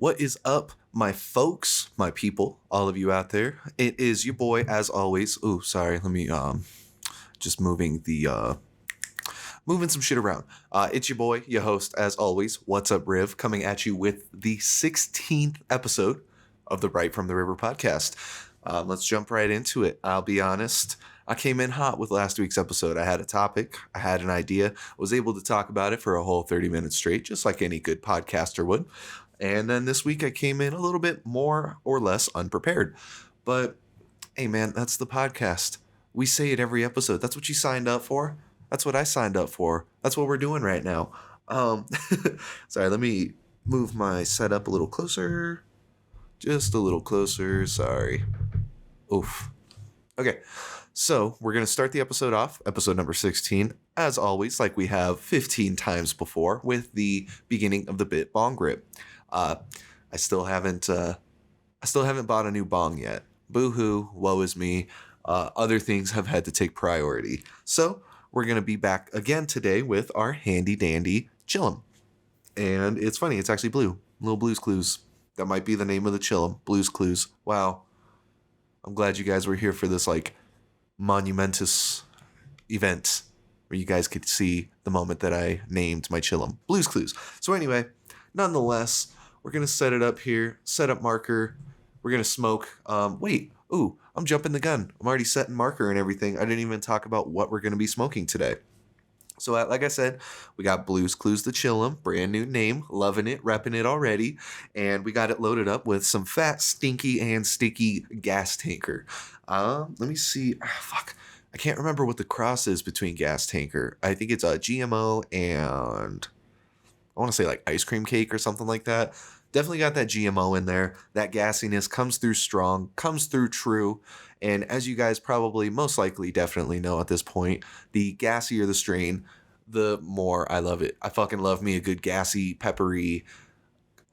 What is up, my folks, my people, all of you out there? It is your boy, as always. Oh, sorry, let me just moving some shit around. It's your boy, your host, as always. What's up, Riv? Coming at you with the 16th episode of the Right from the River podcast. Let's jump right into it. I'll be honest, I came in hot with last week's episode. I had a topic, I had an idea, was able to talk about it for a whole 30 minutes straight, just like any good podcaster would. And then this week I came in a little bit more or less unprepared. But hey, man, that's the podcast. We say it every episode. That's what you signed up for. That's what I signed up for. That's what we're doing right now. Sorry, let me move my setup a little closer. Just a little closer. Sorry. Oof. Okay. So we're going to start the episode off, episode number 16, as always, like we have 15 times before, with the beginning of the bit bong grip. I still haven't bought a new bong yet. Boo-hoo, woe is me. Other things have had to take priority. So we're going to be back again today with our handy dandy chillum. And it's funny, it's actually blue. Little Blues Clues. That might be the name of the chillum. Blues Clues. Wow. I'm glad you guys were here for this, like, monumentous event where you guys could see the moment that I named my chillum. Blues Clues. So anyway, nonetheless, we're going to set it up here. Set up marker. We're going to smoke. Ooh, I'm jumping the gun. I'm already setting marker and everything. I didn't even talk about what we're going to be smoking today. So like I said, we got Blues Clues the Chillum, brand new name, loving it, repping it already, and we got it loaded up with some fat, stinky, and sticky gas tanker. Let me see. I can't remember what the cross is between gas tanker. I think it's a GMO and I want to say like ice cream cake or something like that. Definitely got that GMO in there. That gassiness comes through strong, comes through true. And as you guys probably most likely definitely know at this point, the gassier the strain, the more I love it. I fucking love me a good gassy, peppery,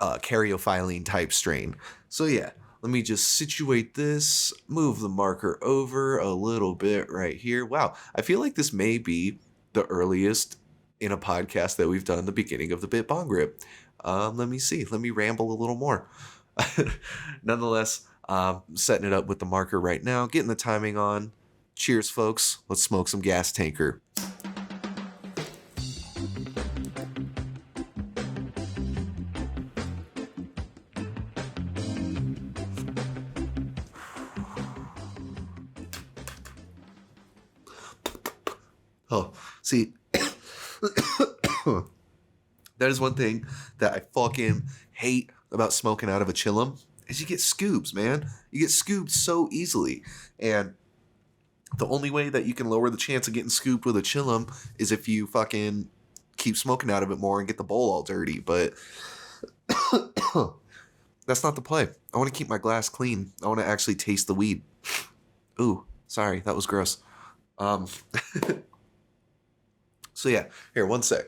caryophyllene type strain. So yeah, let me just situate this, move the marker over a little bit right here. Wow, I feel like this may be the earliest in a podcast that we've done the beginning of the bit bong grip. Let me see. Let me ramble a little more. Nonetheless, setting it up with the marker right now, getting the timing on. Cheers, folks. Let's smoke some gas tanker. Oh, see, that is one thing that I fucking hate about smoking out of a chillum is you get scoobs, man. You get scooped so easily. And the only way that you can lower the chance of getting scooped with a chillum is if you fucking keep smoking out of it more and get the bowl all dirty. But that's not the play. I want to keep my glass clean. I want to actually taste the weed. Ooh, sorry, that was gross. So yeah, here, one sec.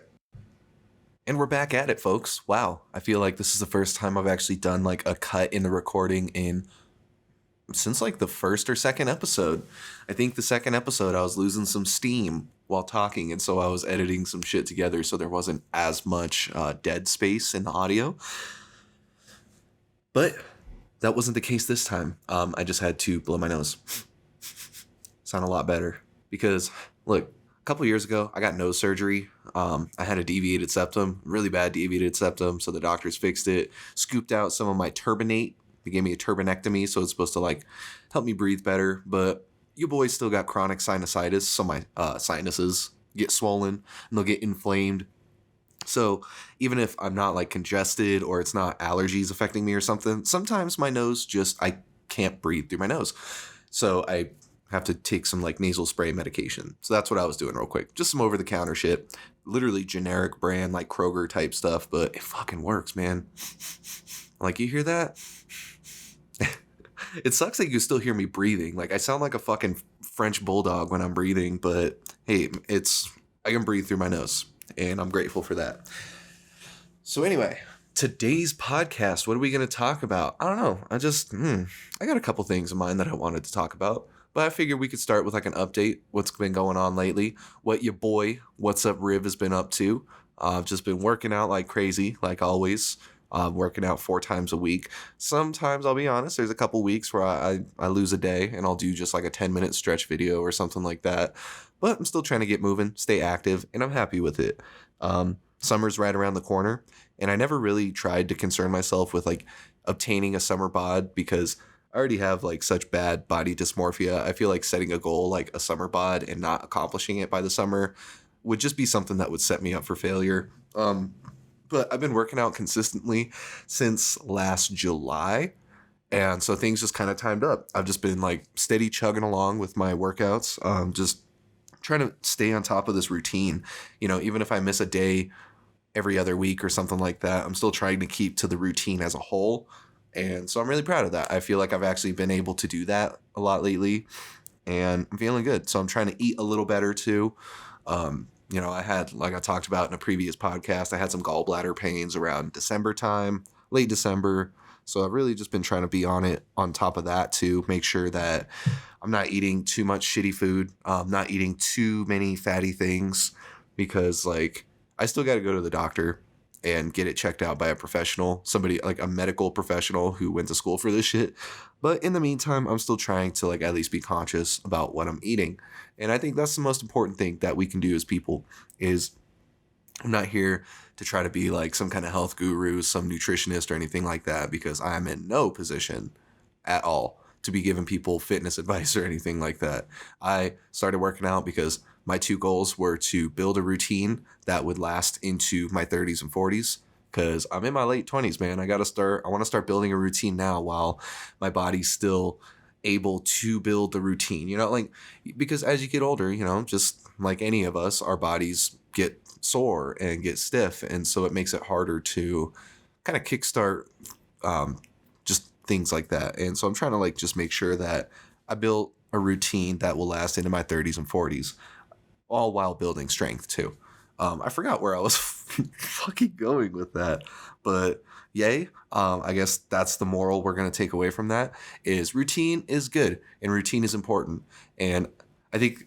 And we're back at it, folks. Wow, I feel like this is the first time I've actually done like a cut in the recording since like the first or second episode. I think the second episode I was losing some steam while talking, and so I was editing some shit together so there wasn't as much dead space in the audio. But that wasn't the case this time. I just had to blow my nose. Sound a lot better because look, a couple years ago, I got nose surgery. I had a deviated septum, really bad deviated septum. So the doctors fixed it, scooped out some of my turbinate. They gave me a turbinectomy, so it's supposed to like help me breathe better. But you boys still got chronic sinusitis, so my sinuses get swollen and they'll get inflamed. So even if I'm not like congested or it's not allergies affecting me or something, sometimes my nose I can't breathe through my nose. So I have to take some like nasal spray medication. So that's what I was doing real quick. Just some over-the-counter shit. Literally generic brand, like Kroger type stuff, but it fucking works, man. Like, you hear that? It sucks that you can still hear me breathing. Like, I sound like a fucking French bulldog when I'm breathing, but hey, I can breathe through my nose, and I'm grateful for that. So anyway, today's podcast, what are we going to talk about? I don't know. I got a couple things in mind that I wanted to talk about. But I figured we could start with like an update, what's been going on lately, what your boy, What's Up Riv has been up to. I've just been working out like crazy, like always. working out 4 times a week. Sometimes, I'll be honest, there's a couple weeks where I lose a day and I'll do just like a 10-minute stretch video or something like that. But I'm still trying to get moving, stay active, and I'm happy with it. Summer's right around the corner, and I never really tried to concern myself with like obtaining a summer bod because I already have like such bad body dysmorphia. I feel like setting a goal like a summer bod and not accomplishing it by the summer would just be something that would set me up for failure. But I've been working out consistently since last July. And so things just kind of timed up. I've just been like steady chugging along with my workouts, just trying to stay on top of this routine. You know, even if I miss a day every other week or something like that, I'm still trying to keep to the routine as a whole. And so I'm really proud of that. I feel like I've actually been able to do that a lot lately, and I'm feeling good. So I'm trying to eat a little better too. I had, like I talked about in a previous podcast, I had some gallbladder pains around December time, late December. So I've really just been trying to be on top of that to make sure that I'm not eating too much shitty food, not eating too many fatty things, because like I still got to go to the doctor and get it checked out by a professional, somebody like a medical professional who went to school for this shit. But in the meantime, I'm still trying to like at least be conscious about what I'm eating. And I think that's the most important thing that we can do as people is I'm not here to try to be like some kind of health guru, some nutritionist or anything like that, because I'm in no position at all to be giving people fitness advice or anything like that. I started working out because my 2 goals were to build a routine that would last into my 30s and 40s, because I'm in my late 20s, man. I want to start building a routine now while my body's still able to build the routine, like, because as you get older, just like any of us, our bodies get sore and get stiff. And so it makes it harder to kind of kickstart just things like that. And so I'm trying to like just make sure that I build a routine that will last into my 30s and 40s, all while building strength too. I forgot where I was fucking going with that, but yay. I guess that's the moral we're going to take away from that is routine is good and routine is important. And I think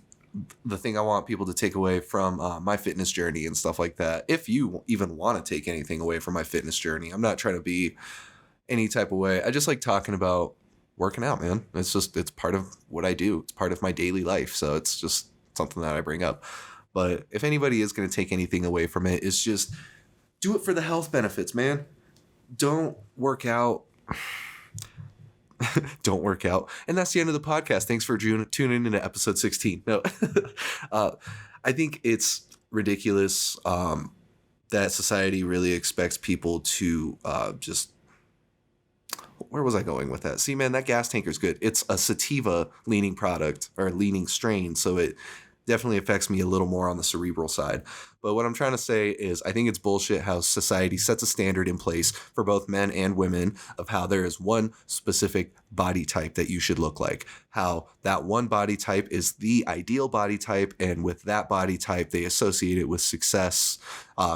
the thing I want people to take away from my fitness journey and stuff like that, if you even want to take anything away from my fitness journey, I'm not trying to be any type of way. I just like talking about working out, man. It's part of what I do. It's part of my daily life. So it's just something that I bring up. But if anybody is going to take anything away from it, it's just do it for the health benefits, man. Don't work out. Don't work out. And that's the end of the podcast. Thanks for tuning into episode 16. No, I think it's ridiculous that society really expects people to just... Where was I going with that? See, man, that gas tanker's good. It's a sativa leaning product or leaning strain, so it definitely affects me a little more on the cerebral side. But what I'm trying to say is I think it's bullshit how society sets a standard in place for both men and women of how there is one specific body type that you should look like. How that one body type is the ideal body type, and with that body type, they associate it with success,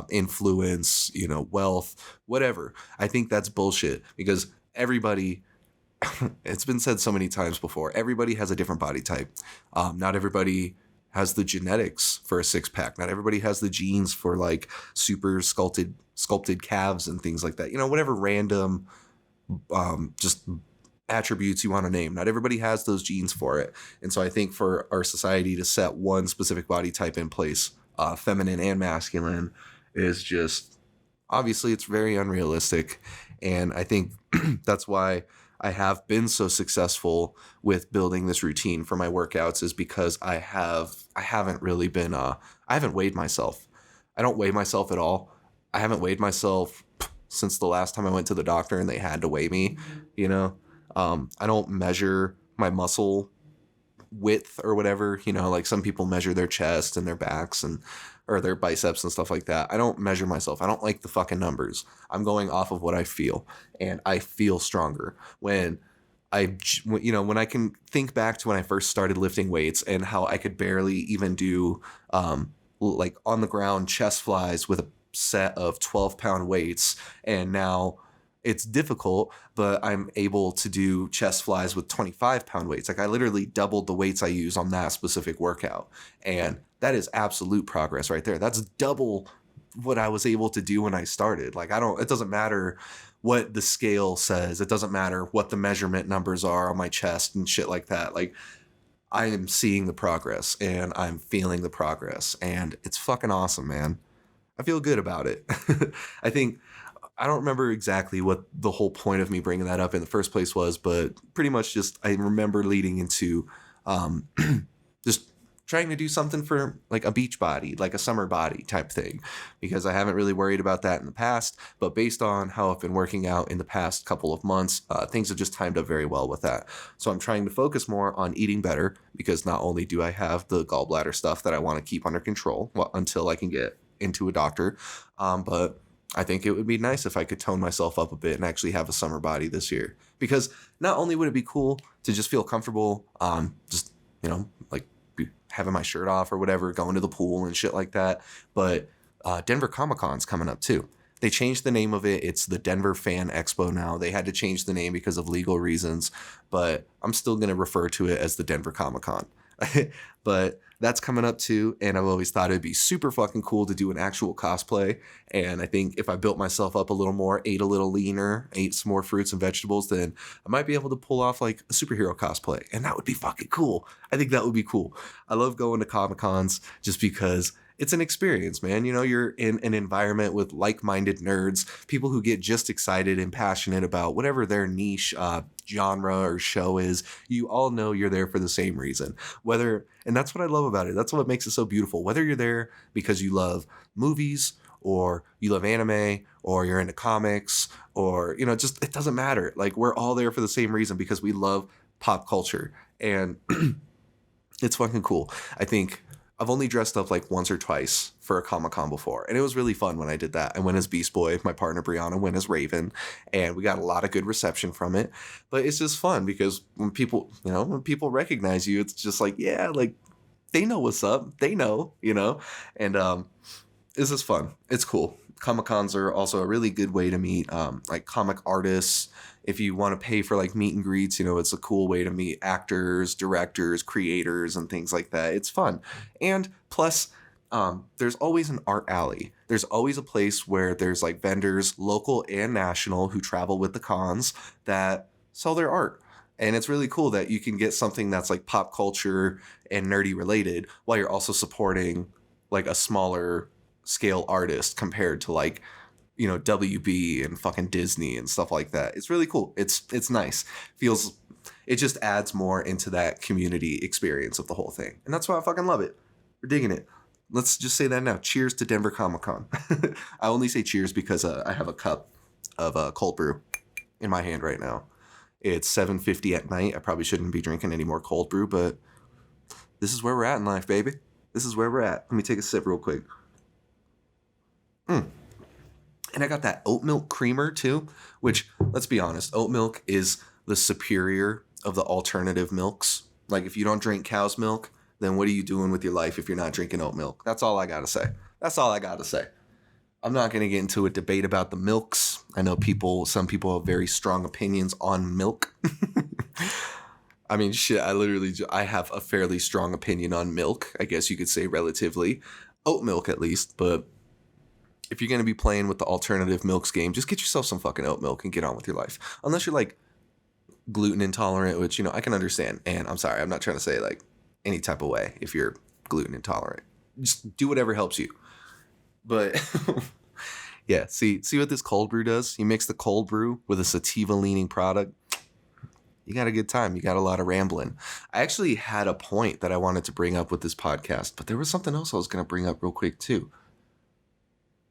influence, wealth, whatever. I think that's bullshit because everybody... It's been said so many times before. Everybody has a different body type. Not everybody has the genetics for a 6-pack. Not everybody has the genes for like super sculpted calves and things like that. Whatever random just attributes you want to name. Not everybody has those genes for it. And so I think for our society to set one specific body type in place, feminine and masculine, is just obviously it's very unrealistic. And I think that's why I have been so successful with building this routine for my workouts, is because I haven't really been, I haven't weighed myself. I don't weigh myself at all. I haven't weighed myself since the last time I went to the doctor and they had to weigh me, I don't measure my muscle width or whatever, like some people measure their chest and their backs or their biceps and stuff like that. I don't measure myself. I don't like the fucking numbers. I'm going off of what I feel, and I feel stronger when I can think back to when I first started lifting weights and how I could barely even do like on the ground chest flies with a set of 12-pound weights, and now it's difficult, but I'm able to do chest flies with 25-pound weights. Like I literally doubled the weights I use on that specific workout. And that is absolute progress right there. That's double what I was able to do when I started. Like, it doesn't matter what the scale says. It doesn't matter what the measurement numbers are on my chest and shit like that. Like, I am seeing the progress and I'm feeling the progress, and it's fucking awesome, man. I feel good about it. I don't remember exactly what the whole point of me bringing that up in the first place was, but pretty much just I remember leading into just trying to do something for like a beach body, like a summer body type thing, because I haven't really worried about that in the past. But based on how I've been working out in the past couple of months, things have just timed up very well with that. So I'm trying to focus more on eating better, because not only do I have the gallbladder stuff that I want to keep under control until I can get into a doctor, but I think it would be nice if I could tone myself up a bit and actually have a summer body this year. Because not only would it be cool to just feel comfortable, just, like having my shirt off or whatever, going to the pool and shit like that, but Denver Comic-Con's coming up too. They changed the name of it. It's the Denver Fan Expo now. They had to change the name because of legal reasons, but I'm still going to refer to it as the Denver Comic-Con. But that's coming up too, and I've always thought it'd be super fucking cool to do an actual cosplay. And I think if I built myself up a little more, ate a little leaner, ate some more fruits and vegetables, then I might be able to pull off like a superhero cosplay, and that would be fucking cool. I think that would be cool. I love going to Comic-Cons just because it's an experience, man. You're in an environment with like-minded nerds, people who get just excited and passionate about whatever their niche genre or show is. You all know you're there for the same reason. And that's what I love about it. That's what makes it so beautiful. Whether you're there because you love movies, or you love anime, or you're into comics, or, just, it doesn't matter. Like, we're all there for the same reason, because we love pop culture. And it's fucking cool. I think I've only dressed up like once or twice for a Comic-Con before, and it was really fun when I did that. I went as Beast Boy, my partner Brianna went as Raven, and we got a lot of good reception from it. But it's just fun because when people recognize you, it's just like, yeah, like they know what's up, they know, and it's just fun. It's cool. Comic-Cons are also a really good way to meet like comic artists. If you want to pay for like meet and greets, it's a cool way to meet actors, directors, creators, and things like that. It's fun. And plus, there's always an art alley. There's always a place where there's like vendors, local and national, who travel with the cons that sell their art. And it's really cool that you can get something that's like pop culture and nerdy related while you're also supporting like a smaller scale artist compared to like, WB and fucking Disney and stuff like that. It's really cool. It's nice. It just adds more into that community experience of the whole thing. And that's why I fucking love it. We're digging it. Let's just say that now. Cheers to Denver Comic-Con. I only say cheers because I have a cup of cold brew in my hand right now. It's 7:50 at night. I probably shouldn't be drinking any more cold brew, but this is where we're at in life, baby. This is where we're at. Let me take a sip real quick. And I got that oat milk creamer too, which, let's be honest, oat milk is the superior of the alternative milks. Like, if you don't drink cow's milk, then what are you doing with your life if you're not drinking oat milk? That's all I got to say. That's all I got to say. I'm not going to get into a debate about the milks. I know some people have very strong opinions on milk. I mean, shit, I have a fairly strong opinion on milk, I guess you could say, relatively. Oat milk, at least, but if you're going to be playing with the alternative milks game, just get yourself some fucking oat milk and get on with your life. Unless you're like gluten intolerant, which, I can understand. And I'm sorry, I'm not trying to say like any type of way if you're gluten intolerant. Just do whatever helps you. But yeah, see what this cold brew does? You mix the cold brew with a sativa leaning product. You got a good time. You got a lot of rambling. I actually had a point that I wanted to bring up with this podcast, but there was something else I was going to bring up real quick too.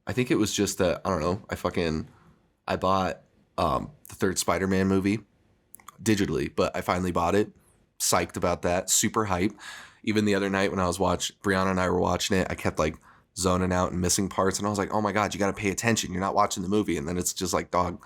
I think it was just that, I don't know, I bought the third Spider-Man movie digitally, but I finally bought it. Psyched about that. Super hype. Even the other night when Brianna and I were watching it, I kept like zoning out and missing parts. And I was like, oh my God, you got to pay attention. You're not watching the movie. And then it's just like, dog,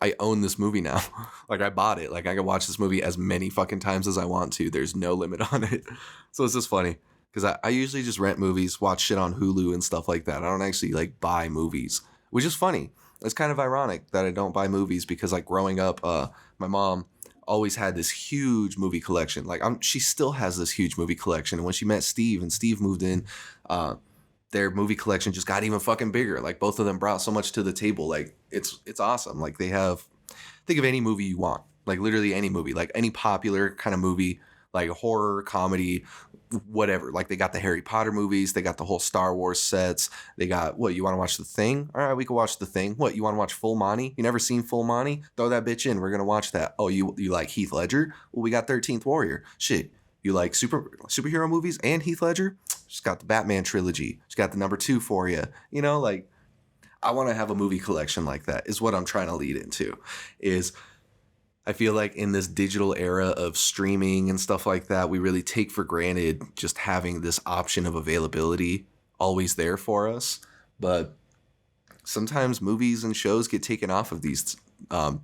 I own this movie now. Like, I bought it. Like, I can watch this movie as many fucking times as I want to. There's no limit on it. So it's just funny. Because I usually just rent movies, watch shit on Hulu and stuff like that. I don't actually like buy movies, which is funny. It's kind of ironic that I don't buy movies because like growing up, my mom always had this huge movie collection. Like she still has this huge movie collection. And when she met Steve and Steve moved in, their movie collection just got even fucking bigger. Like both of them brought so much to the table. Like it's awesome. Like they have, think of any movie you want, like literally any movie, like any popular kind of movie, like horror, comedy, whatever. Like they got the Harry Potter movies, they got the whole Star Wars sets. They got, what, you want to watch The Thing? All right, we can watch The Thing. What, you want to watch Full Monty? You never seen Full Monty? Throw that bitch in. We're gonna watch that. Oh, you like Heath Ledger? Well, we got 13th Warrior. Shit. You like superhero movies and Heath Ledger? Just got the Batman trilogy. Just got the number 2 for you. You know, like I want to have a movie collection like that is what I'm trying to lead into. Is I feel like in this digital era of streaming and stuff like that, we really take for granted just having this option of availability always there for us. But sometimes movies and shows get taken off of these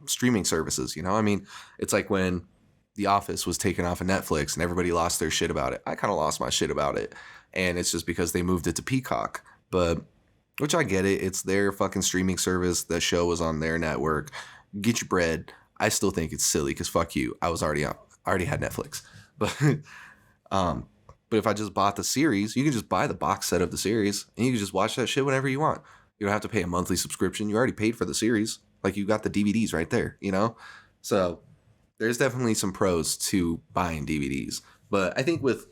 streaming services. You know, I mean, it's like when The Office was taken off of Netflix and everybody lost their shit about it. I kind of lost my shit about it. And it's just because they moved it to Peacock. But, which I get it. It's their fucking streaming service. The show was on their network. Get your bread. I still think it's silly because fuck you. I already had Netflix. But if I just bought the series, you can just buy the box set of the series and you can just watch that shit whenever you want. You don't have to pay a monthly subscription. You already paid for the series. Like you got the DVDs right there, you know? So there's definitely some pros to buying DVDs. But I think with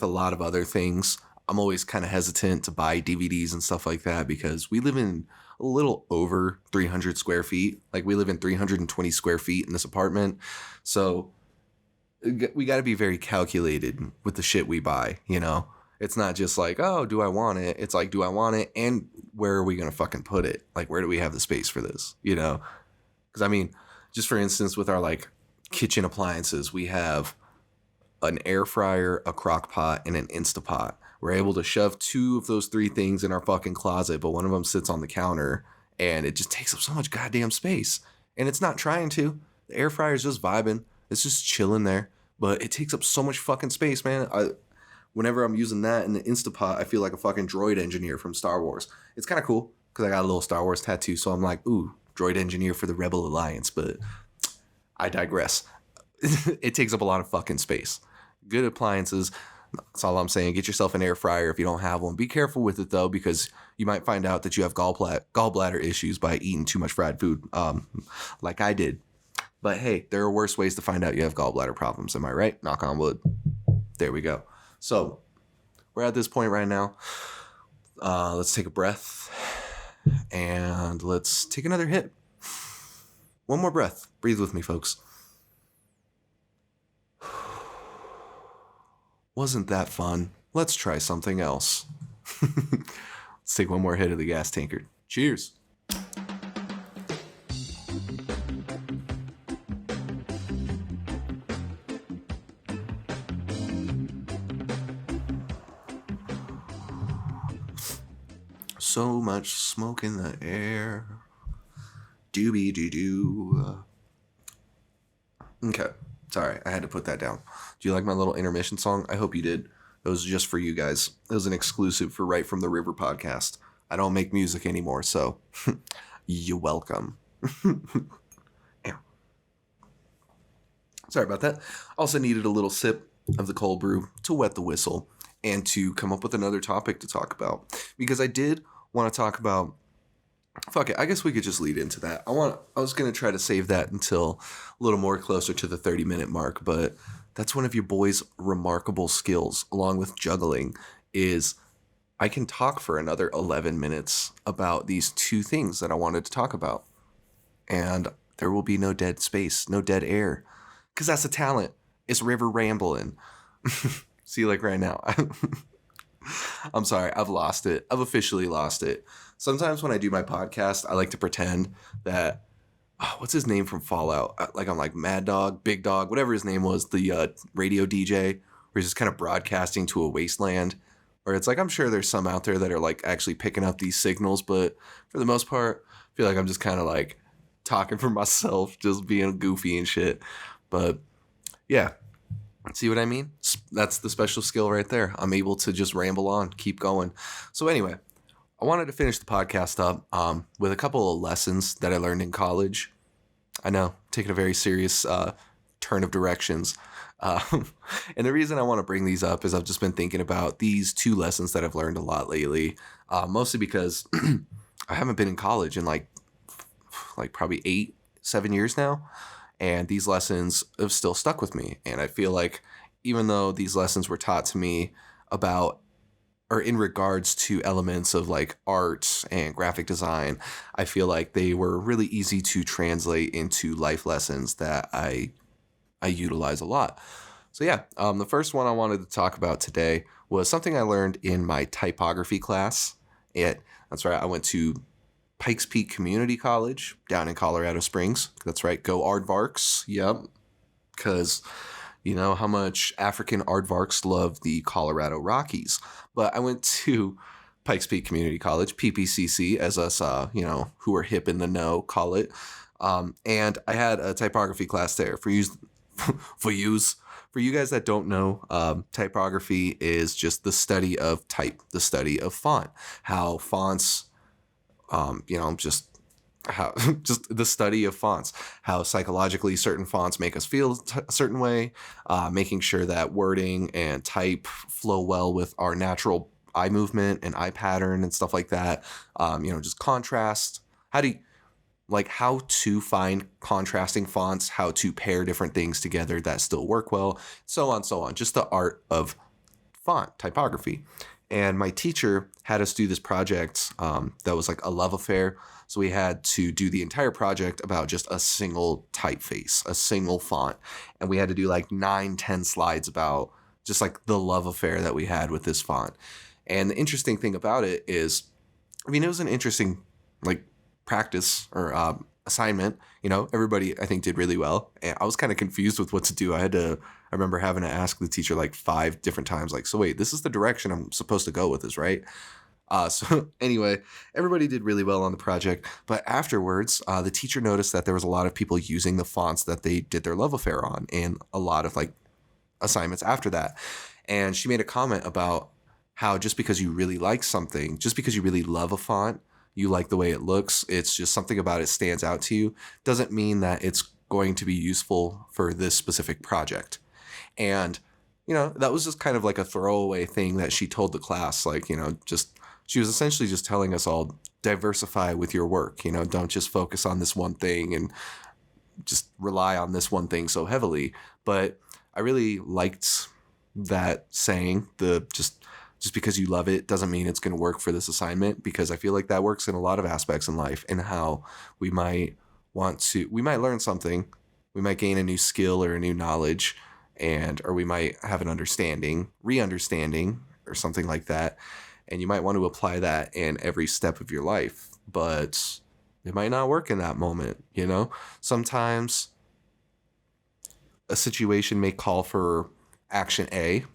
a lot of other things, I'm always kind of hesitant to buy DVDs and stuff like that because we live in a little over 300 square feet. Like we live in 320 square feet in this apartment. So we got to be very calculated with the shit we buy, you know? It's not just like, oh, do I want it? It's like, do I want it? And where are we going to fucking put it? Like, where do we have the space for this? You know? Because I mean, just for instance, with our like kitchen appliances, we have an air fryer, a crock pot, and an Instapot. We're able to shove 2 of those 3 things in our fucking closet, but one of them sits on the counter and it just takes up so much goddamn space. And it's not trying to. The air fryer is just vibing. It's just chilling there, but it takes up so much fucking space, man. Whenever I'm using that in the Instapot, I feel like a fucking droid engineer from Star Wars. It's kind of cool because I got a little Star Wars tattoo, so I'm like, ooh, droid engineer for the Rebel Alliance, but I digress. It takes up a lot of fucking space. Good appliances. That's all I'm saying. Get yourself an air fryer if you don't have one. Be careful with it, though, because you might find out that you have gallbladder issues by eating too much fried food, like I did. But hey, there are worse ways to find out you have gallbladder problems. Am I right? Knock on wood. There we go. So we're at this point right now. Let's take a breath and let's take another hit. One more breath. Breathe with me, folks. Wasn't that fun? Let's try something else. Let's take one more hit of the gas tankard. Cheers. So much smoke in the air. Doobie-doo-doo. Okay. Sorry, I had to put that down. Do you like my little intermission song? I hope you did. It was just for you guys. It was an exclusive for Right From the River podcast. I don't make music anymore, so you're welcome. Yeah. Sorry about that. Also needed a little sip of the cold brew to wet the whistle and to come up with another topic to talk about. Because I did want to talk about... Fuck it, I guess we could just lead into that. I was going to try to save that until a little more closer to the 30-minute mark, but that's one of your boy's remarkable skills, along with juggling, is I can talk for another 11 minutes about these 2 things that I wanted to talk about. And there will be no dead space, no dead air, because that's a talent. It's river rambling. See, like right now. I'm sorry, I've lost it. I've officially lost it. Sometimes when I do my podcast, I like to pretend that, what's his name from Fallout? Like I'm like Mad Dog, Big Dog, whatever his name was, the radio DJ, where he's just kind of broadcasting to a wasteland. Or it's like, I'm sure there's some out there that are like actually picking up these signals, but for the most part, I feel like I'm just kind of like talking for myself, just being goofy and shit. But yeah. See what I mean? That's the special skill right there. I'm able to just ramble on, keep going. So anyway, I wanted to finish the podcast up with a couple of lessons that I learned in college. I know, taking a very serious turn of directions. Um, and the reason I want to bring these up is I've just been thinking about these two lessons that I've learned a lot lately, mostly because I haven't been in college in like probably 7 years now. And these lessons have still stuck with me. And I feel like even though these lessons were taught to me about or in regards to elements of like art and graphic design, I feel like they were really easy to translate into life lessons that I utilize a lot. So yeah, the first one I wanted to talk about today was something I learned in my typography class. That's right, I went to Pikes Peak Community College down in Colorado Springs. That's right, go Aardvarks. Yep, because you know how much African Aardvarks love the Colorado Rockies. But I went to Pikes Peak Community College, PPCC, as us, who are hip in the know call it. And I had a typography class there. For you guys that don't know, typography is just the study of type, the study of font, how fonts, just how just the study of fonts, how psychologically certain fonts make us feel a certain way, making sure that wording and type flow well with our natural eye movement and eye pattern and stuff like that. Just contrast. How to find contrasting fonts, how to pair different things together that still work well, so on, so on. Just the art of font typography. And my teacher had us do this project that was like a love affair. So we had to do the entire project about just a single typeface, a single font. And we had to do like 9-10 slides about just like the love affair that we had with this font. And the interesting thing about it is, it was an interesting like practice or assignment. Everybody I think did really well. And I was kind of confused with what to do. I remember having to ask the teacher like 5 different times, like, so wait, this is the direction I'm supposed to go with this, right? So anyway, everybody did really well on the project. But afterwards, the teacher noticed that there was a lot of people using the fonts that they did their love affair on in a lot of like assignments after that. And she made a comment about how just because you really like something, just because you really love a font, you like the way it looks, it's just something about it stands out to you, doesn't mean that it's going to be useful for this specific project. And, that was just kind of like a throwaway thing that she told the class. Like, she was essentially just telling us all, diversify with your work, don't just focus on this one thing and just rely on this one thing so heavily. But I really liked that saying, just because you love it doesn't mean it's going to work for this assignment, because I feel like that works in a lot of aspects in life, and how we might learn something, we might gain a new skill or a new knowledge, or we might have an re-understanding or something like that. And you might want to apply that in every step of your life, but it might not work in that moment. Sometimes a situation may call for action A,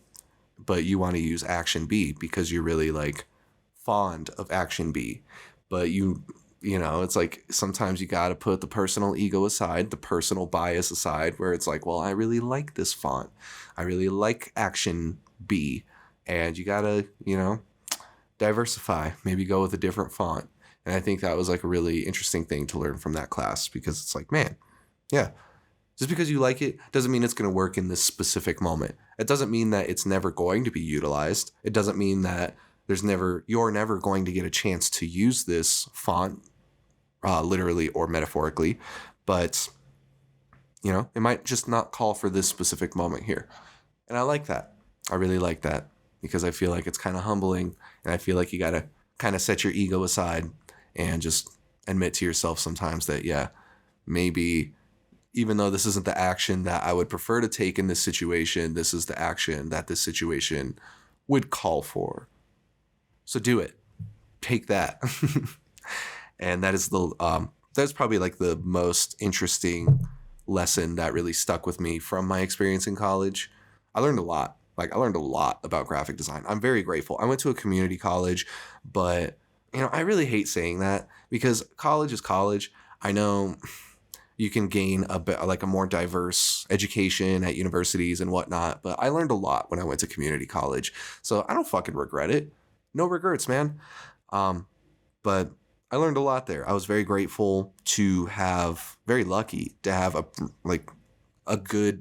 but you want to use action B because you're really like fond of action B. But it's like sometimes you got to put the personal ego aside, the personal bias aside, where it's like, well, I really like this font. I really like action B. And you got to, diversify, maybe go with a different font. And I think that was like a really interesting thing to learn from that class, because it's like, man, yeah, just because you like it doesn't mean it's going to work in this specific moment. It doesn't mean that it's never going to be utilized. It doesn't mean that you're never going to get a chance to use this font, literally or metaphorically. But, it might just not call for this specific moment here. And I like that. I really like that, because I feel like it's kind of humbling, and I feel like you got to kind of set your ego aside and just admit to yourself sometimes that, yeah, maybe even though this isn't the action that I would prefer to take in this situation, this is the action that this situation would call for. So do it. Take that. And that is that's probably like the most interesting lesson that really stuck with me from my experience in college. I learned a lot. I learned a lot about graphic design. I'm very grateful. I went to a community college, but I really hate saying that, because college is college. I know you can gain a more diverse education at universities and whatnot, but I learned a lot when I went to community college. So I don't fucking regret it. No regrets, man. But I learned a lot there. I was very grateful very lucky to have a good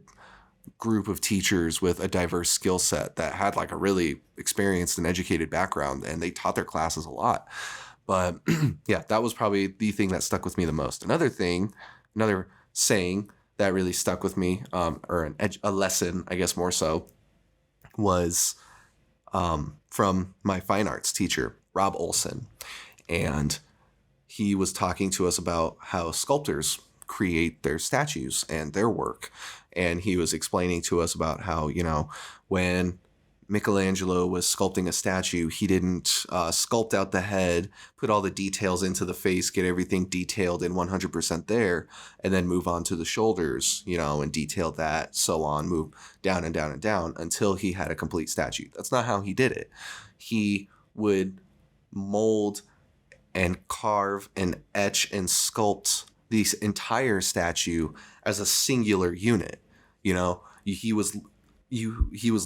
group of teachers with a diverse skill set that had like a really experienced and educated background, and they taught their classes a lot. But yeah, that was probably the thing that stuck with me the most. Another saying that really stuck with me, or a lesson, I guess more so, was from my fine arts teacher, Rob Olson. And he was talking to us about how sculptors create their statues and their work. And he was explaining to us about how, when Michelangelo was sculpting a statue, he didn't sculpt out the head, put all the details into the face, get everything detailed in 100% there, and then move on to the shoulders, and detail that, so on, move down and down and down until he had a complete statue. That's not how he did it. He would mold and carve and etch and sculpt the entire statue as a singular unit. He was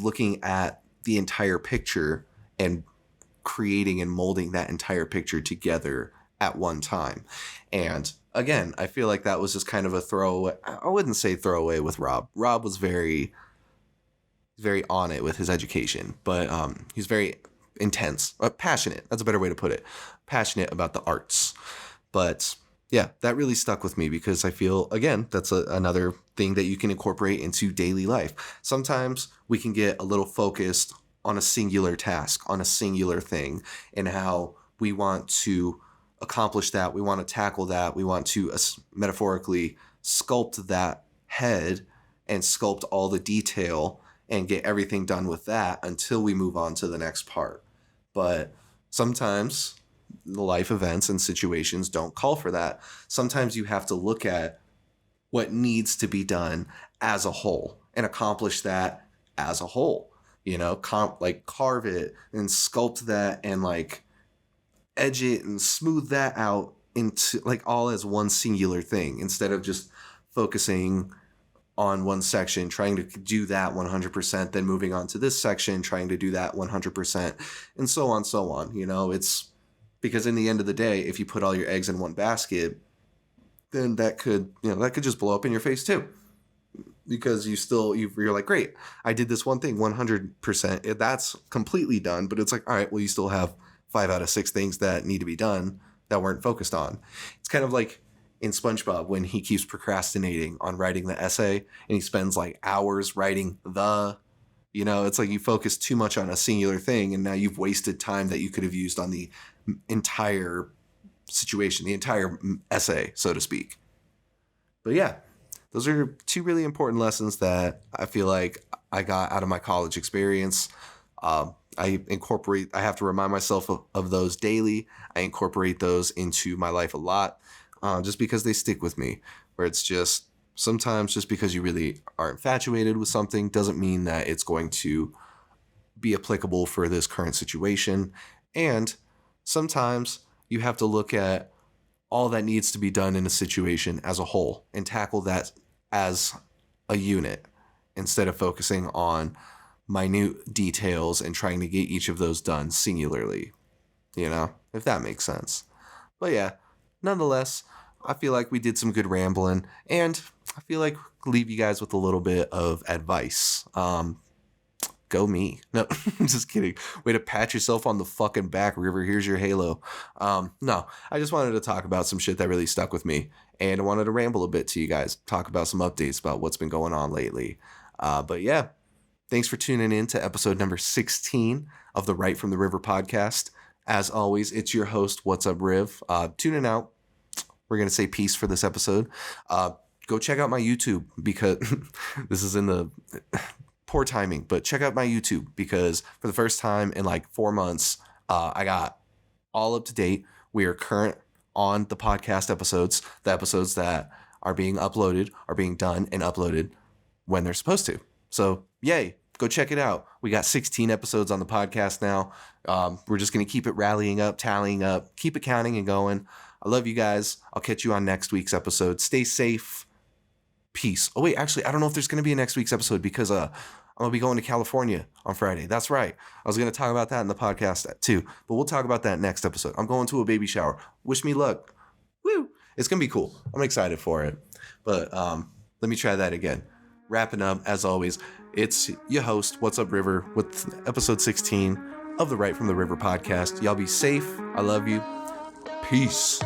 looking at the entire picture and creating and molding that entire picture together at one time. And again, I feel like that was just kind of a throwaway. I wouldn't say throwaway with Rob. Rob was very, very on it with his education, but he's very intense, passionate. That's a better way to put it. Passionate about the arts. But yeah, that really stuck with me because I feel, again, that's another thing that you can incorporate into daily life. Sometimes we can get a little focused on a singular task, on a singular thing, and how we want to accomplish that. We want to tackle that. We want to metaphorically sculpt that head and sculpt all the detail and get everything done with that until we move on to the next part. But sometimes the life events and situations don't call for that. Sometimes you have to look at what needs to be done as a whole and accomplish that as a whole. Carve it and sculpt that and edge it and smooth that out into all as one singular thing instead of just focusing on one section, trying to do that 100%, then moving on to this section, trying to do that 100%, and so on. It's because in the end of the day, if you put all your eggs in one basket, then that could just blow up in your face too. Because you're like, great, I did this one thing 100%. That's completely done. But it's like, all right, well, you still have 5 out of 6 things that need to be done that weren't focused on. It's kind of like in SpongeBob when he keeps procrastinating on writing the essay and he spends hours writing it's like you focus too much on a singular thing and now you've wasted time that you could have used on the entire situation, the entire essay, so to speak. But yeah, those are 2 really important lessons that I feel like I got out of my college experience. I have to remind myself of those daily. I incorporate those into my life a lot, just because they stick with me, where it's just sometimes just because you really are infatuated with something doesn't mean that it's going to be applicable for this current situation. And sometimes you have to look at all that needs to be done in a situation as a whole and tackle that as a unit instead of focusing on minute details and trying to get each of those done singularly, if that makes sense. But yeah, nonetheless, I feel like we did some good rambling, and I feel like leave you guys with a little bit of advice. Go me. No, just kidding. Way to pat yourself on the fucking back, River. Here's your halo. No, I just wanted to talk about some shit that really stuck with me, and I wanted to ramble a bit to you guys, talk about some updates about what's been going on lately. But yeah, thanks for tuning in to episode number 16 of the Right from the River podcast. As always, it's your host, What's Up, Riv. Tuning out. We're going to say peace for this episode. Go check out my YouTube because this is in the poor timing, but check out my YouTube because for the first time in 4 months, I got all up to date. We are current on the podcast episodes. The episodes that are being uploaded are being done and uploaded when they're supposed to. So yay, go check it out. We got 16 episodes on the podcast now. We're just going to keep it rallying up, tallying up, keep it counting and going. I love you guys. I'll catch you on next week's episode. Stay safe. Peace. Oh, wait, actually, I don't know if there's going to be a next week's episode because I'm going to be going to California on Friday. That's right. I was going to talk about that in the podcast too, but we'll talk about that next episode. I'm going to a baby shower. Wish me luck. Woo. It's going to be cool. I'm excited for it. But let me try that again. wrapping up, as always, it's your host, What's Up River, with episode 16 of the Right from the River podcast. Y'all be safe. I love you. Peace.